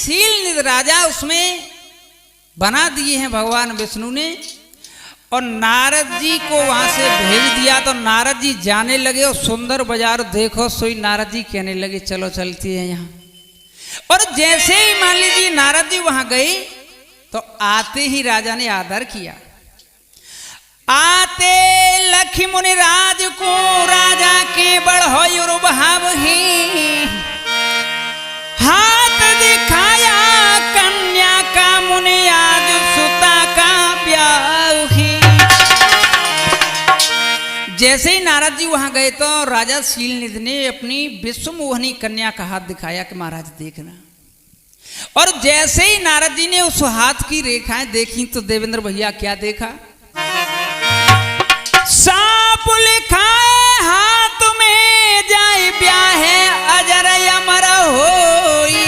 शील राजा उसमें बना दिए हैं भगवान विष्णु ने। और नारद जी को वहां से भेज दिया तो नारद जी जाने लगे और सुंदर बाजार देखो सोई नारद जी कहने लगे चलो चलती है यहाँ। और जैसे ही मान लीजिए नारद जी वहां गए तो आते ही राजा ने आदर किया। आते लखी मुनि राज को राजा के बढ़ो भाव ही हाथ दिखाया कन्या का मुनि आज सुता का ब्याह ही। जैसे ही नारद जी वहां गए तो राजा शीलनिधि ने अपनी विश्वमोहनी कन्या का हाथ दिखाया कि महाराज देखना। और जैसे ही नारद जी ने उस हाथ की रेखाएं देखी तो देवेंद्र भैया क्या देखा, सांप लिखा है हाथ में जाए ब्याह अजर अमर होई।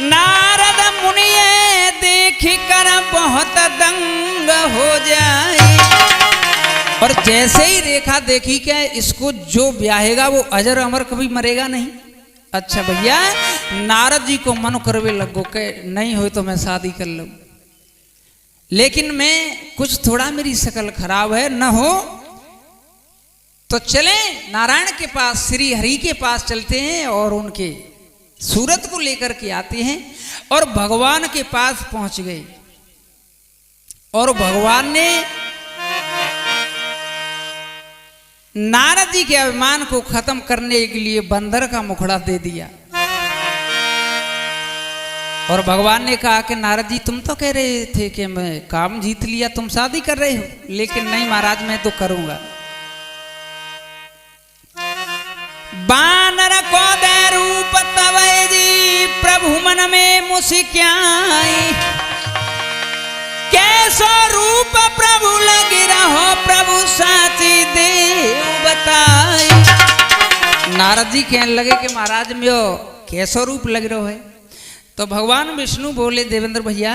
नारद मुनि देख कर बहुत दंग हो जाए। और जैसे ही रेखा देखी क्या इसको जो ब्याहेगा वो अजर अमर कभी मरेगा नहीं। अच्छा भैया नारद जी को मन करवे लगो के नहीं हो तो मैं शादी कर लूं, लेकिन मैं कुछ थोड़ा मेरी शकल खराब है न हो तो चले नारायण के पास श्री हरि के पास चलते हैं और उनके सूरत को लेकर के आते हैं। और भगवान के पास पहुंच गए और भगवान ने नारद जी के अभिमान को खत्म करने के लिए बंदर का मुखड़ा दे दिया। और भगवान ने कहा कि नारद जी तुम तो कह रहे थे कि मैं काम जीत लिया तुम शादी कर रहे हो, लेकिन नहीं महाराज मैं तो करूंगा। बानर को दे रूप तवै जी प्रभु मन में मुस्काई। कैसो रूप प्रभु लगी रहो प्रभु साची देव बताई। नारद जी कहने लगे कि महाराज में कैसो रूप लग रहो है। तो भगवान विष्णु बोले देवेंद्र भैया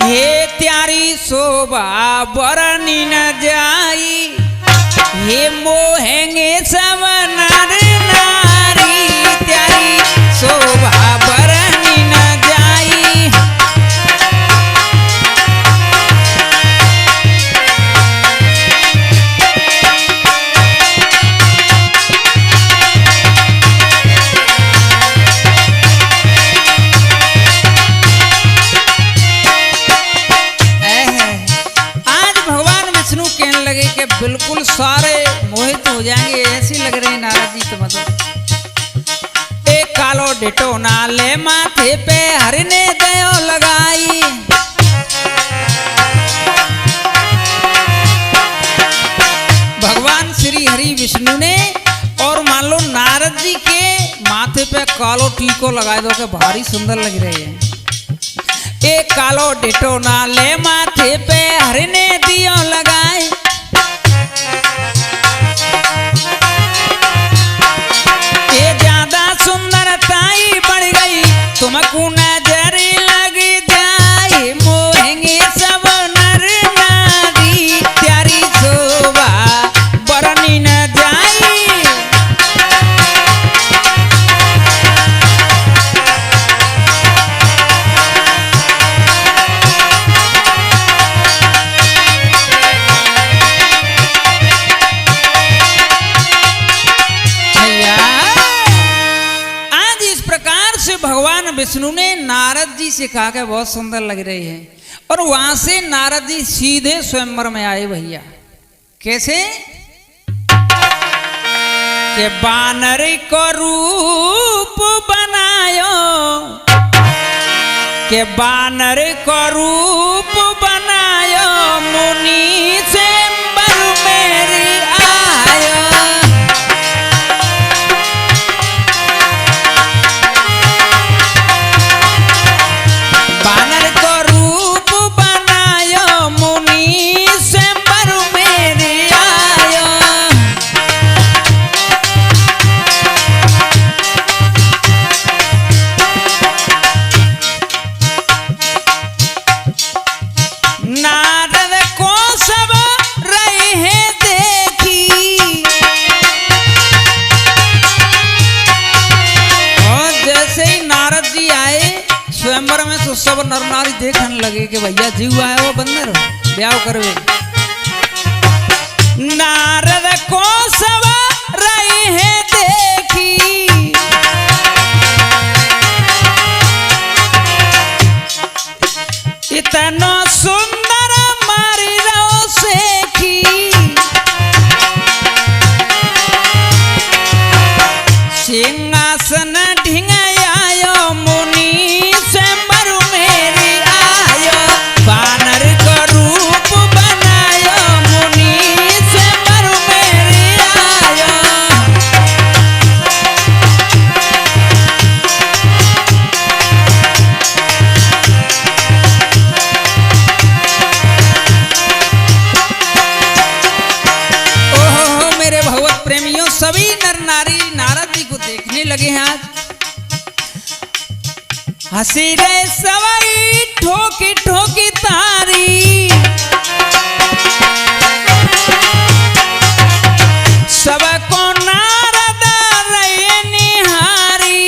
ये त्यारी शोभा बरनी न जाई, ये मोहेंगे सब नर नारी। त्यारी शोभा बरनी न जाई। बिल्कुल सारे मोहित हो जाएंगे ऐसी लग रही नारद जी तो मतलब। एक कालो डिटो नाले माथे पे हरने दयो लगाई। भगवान श्री हरि विष्णु ने और मान लो नारद जी के माथे पे कालो टीको लगाए दो के भारी सुंदर लग रही है। एक कालो डिटो नाले माथे पे हरने दियो लगाए। सुंदरताई बढ़ गई तुमको नजर लग जाए, मोहेंगे सब नर नारी। प्यारी शोभा बरनी न जाई। भगवान विष्णु ने नारद जी से कहा कि बहुत सुंदर लग रही है। और वहां से नारद जी सीधे स्वयंवर में आए भैया। कैसे कि बानर को रूप बनायो, के बानर को रूप बनायो मुनि से बर मेरी आयो। बानर को रूप बनायो मुनि से बर मेरी आयो। नारद को सब नर नारी देखने लगे कि भैया जीव आया वो बंदर ब्याह करवे। नारद को सवारी है देखी, इतना सुंदर मारी रो सेखी, सिंहासन ढिंगायो मुनि स्वयंवर मेरी आयो, बानर को रूप बनायो मुनि स्वयंवर मेरी आयो। ओहो मेरे भगवत प्रेमियों, सभी नर नारी नारद जी को देखने लगे हैं। आज हंसी रे सवाई ठोकी ठोकी तारी, सबको नारद रहे निहारी,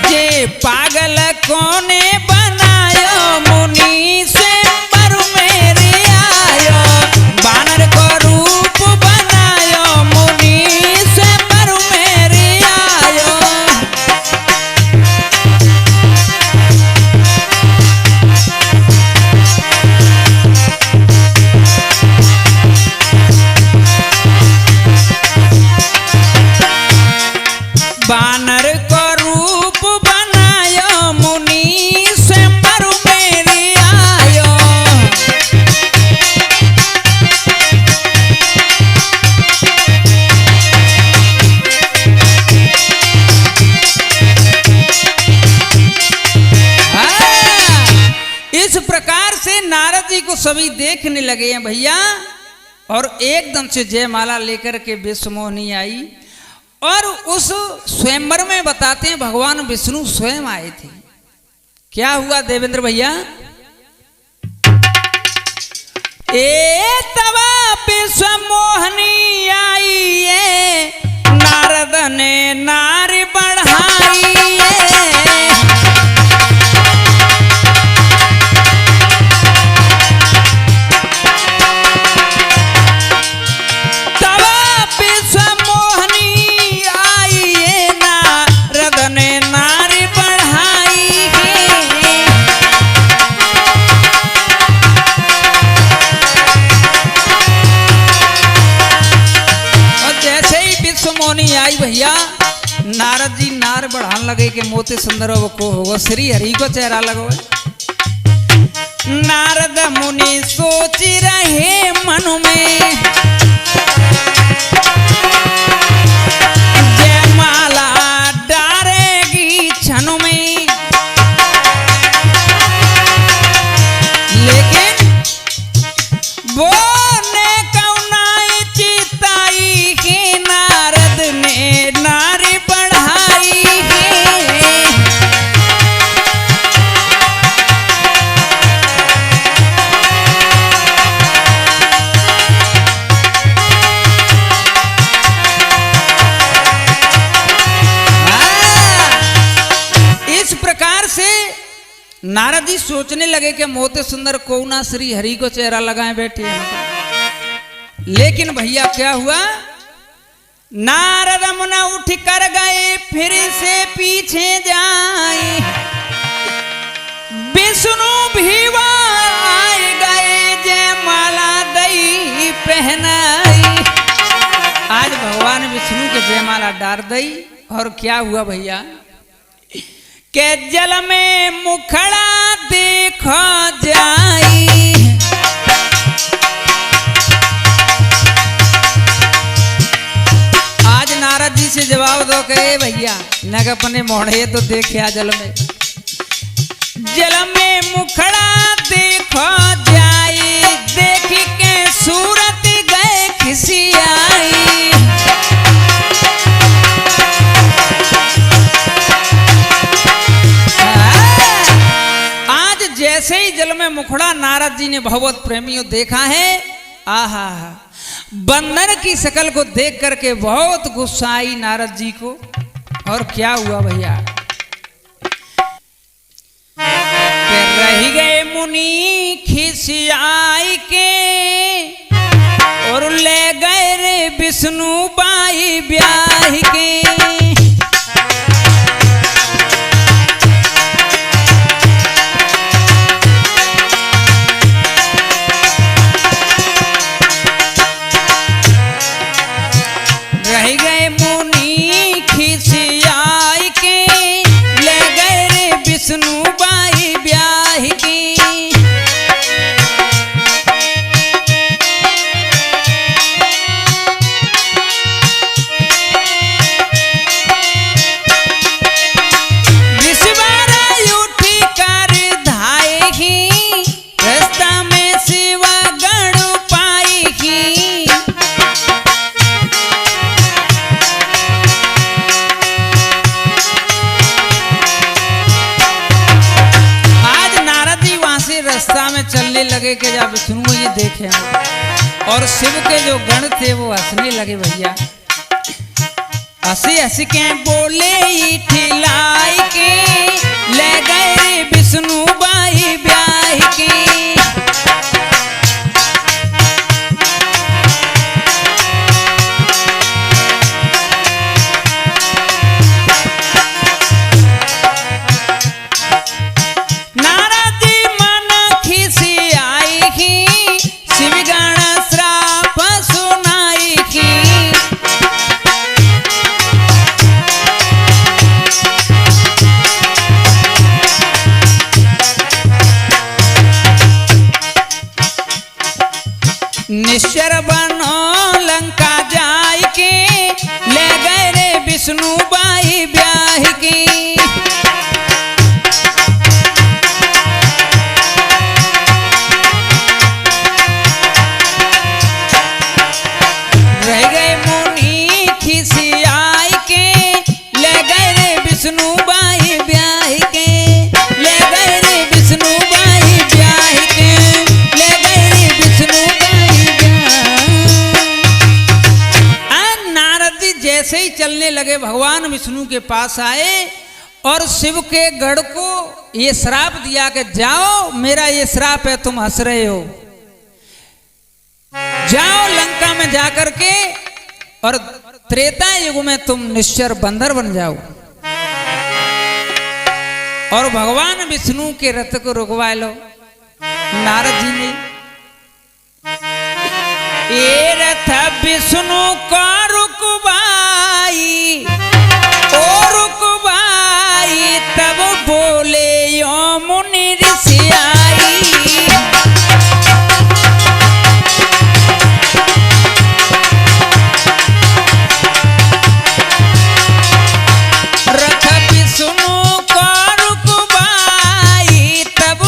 जे पागल कोने बनायो मुनि से पर मेरे आयो, बानर को रूप बनायो मुनि से पर मेरे आयो। बानर को रूप बनायो मुनि से पर मेरे आयो। इस प्रकार से नारद जी को सभी देखने लगे हैं भैया, और एकदम से जयमाला लेकर के विश्वमोहिनी आई, और उस स्वयंवर में बताते हैं भगवान विष्णु स्वयं आए थे। क्या हुआ देवेंद्र भैया? ए तवा विश्वमोहिनी आई है, नारद ने नारी बढ़ाई है, आई भैया। नारद जी नार बढ़ान लगे कि मोते सुंदर को होगा, श्री हरि को चेहरा लगो। नारद मुनि सोच रहे मन में, जयमाला डारेगी क्षण में, लेकिन वो ने कौनाई चिताई के नारद ने नारी बढ़ाई है। इस प्रकार से नारद जी सोचने लगे कि मोते सुंदर कोना श्री हरि को चेहरा लगाए बैठे हैं। लेकिन भैया क्या हुआ? नारद मुनि उठ कर गए, फिर से पीछे जाए, विष्णु भी आए गए, जयमाला दई पहनाई। आज भगवान विष्णु के जयमाला डार दई, और क्या हुआ भैया के जल में मुखड़ा देखा जाई। आज नारद जी से जवाब दो के भैया नग अपने मोड़े तो देखा जल में मुखड़ा देखा जाई, देख के सूरत गए खिसियाई। जैसे ही जल में मुखड़ा नारद जी ने भगवत प्रेमियों देखा है, आहा बंदर की शकल को देख करके बहुत गुस्सा आई नारद जी को, और क्या हुआ भैया कि रह गए मुनि खिसियाई के और ले गए रे विष्णु बाई ब्याह के। रह गए मुनि खिसियाई के ले गए रे विष्णु बाई ब्याह की। रास्ता में चलने लगे कि जब विष्णु ये देखे और शिव के जो गण थे वो हंसने लगे भैया। हंसी हंसी के बोले ठिलाई के ले गए विष्णु बाई ब्याह के। निश्चर बनो लंका जाय के ले गए रे विष्णु बाई ब्याह की। रह गए मुनि खिसियाई के ले गए रे विष्णु बाई ब्याह के। ले गए रे विष्णु बाई ब्याह के। ले गए रे विष्णु जैसे ही चलने लगे भगवान विष्णु के पास आए और शिव के गढ़ को ये श्राप दिया कि जाओ मेरा ये श्राप है तुम हंस रहे हो, जाओ लंका में जाकर के और त्रेता युग में तुम निश्चर बंदर बन जाओ। और भगवान विष्णु के रथ को रुकवा लो। नारद जी ने ये रथ विष्णु का रुकवाई ओ रुकवाई तब बोले यो मुनि ऋषि आई। रथ विष्णु का रुकवाई तब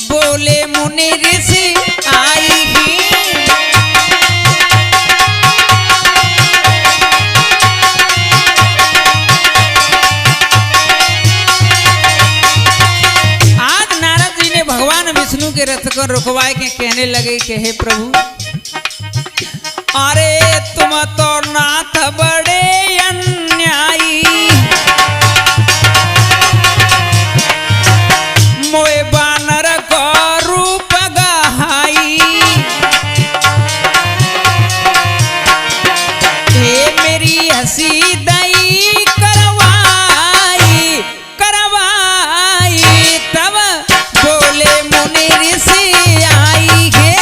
बोले मुनि ऋषि आई। विष्णु के रथ को रुकवाए के कहने लगे कि हे प्रभु अरे तुम तो नाथ बड़े अन्यायी मोए बानर को रूप गहाई। हे मेरी हंसी दई करवाई करवाई तब बोले मुनि ऋषि आई गे।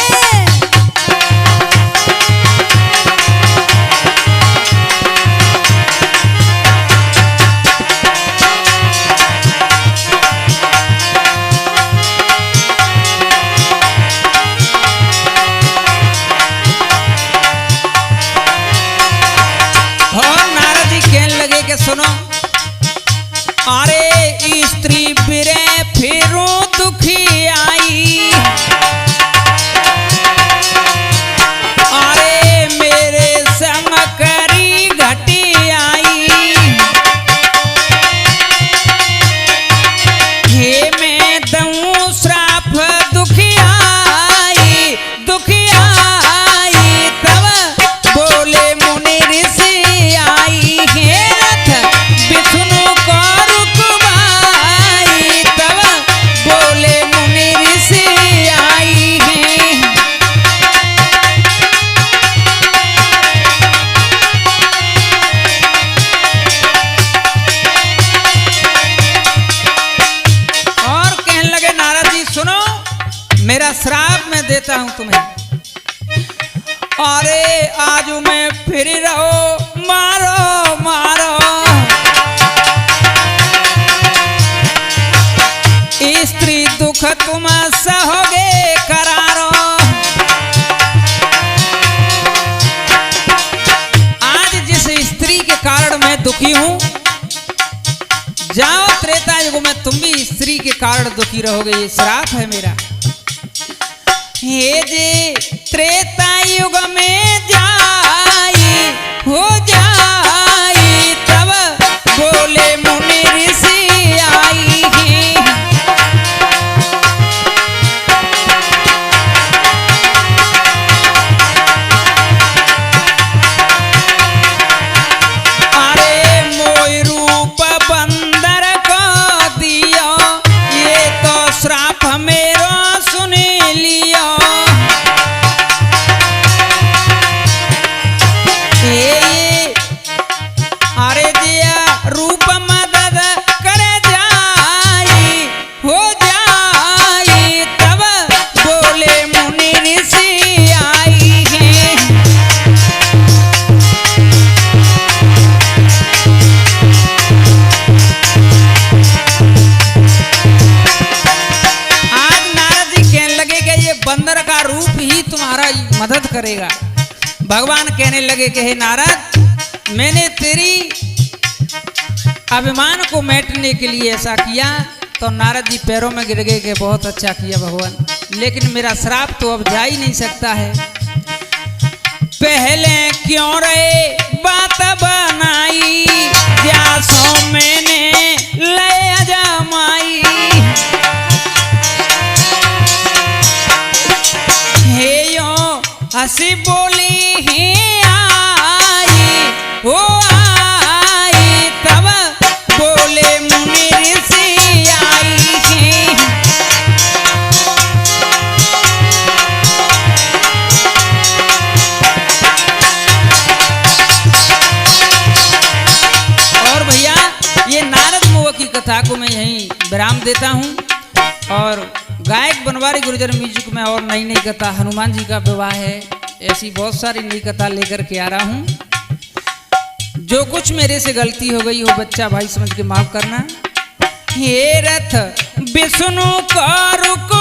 अरे आज मैं फिर रहो मारो मारो, स्त्री दुख तुम सहोगे करारो। आज जिस स्त्री के कारण मैं दुखी हूं, जाओ त्रेता युग में तुम भी स्त्री के कारण दुखी रहोगे, ये श्राप है मेरा। हे जे त्रेता युग में जाई हो जाई, तब बोले मुनि ऋषि आई। बंदर का रूप ही तुम्हारा मदद करेगा। भगवान कहने लगे कि हे नारद, मैंने तेरी अभिमान को मिटाने के लिए ऐसा किया। तो नारद जी पैरों में गिर गए कि बहुत अच्छा किया भगवान, लेकिन मेरा श्राप तो अब जा ही नहीं सकता है। पहले क्यों रहे बात बनाई, जासो मैंने ले जमाई। हंसी बोली ही आई हो आई, तब बोले मुनि ऋषि आई। और भैया ये नारद मुआ की कथा को मैं यहीं विराम देता हूँ। और गायक बनवारी गुर्जर म्यूजिक में और नई नई कथा, हनुमान जी का विवाह है, ऐसी बहुत सारी नई कथा लेकर के आ रहा हूँ। जो कुछ मेरे से गलती हो गई हो बच्चा भाई समझ के माफ करना। हे रथ विष्णु का रुक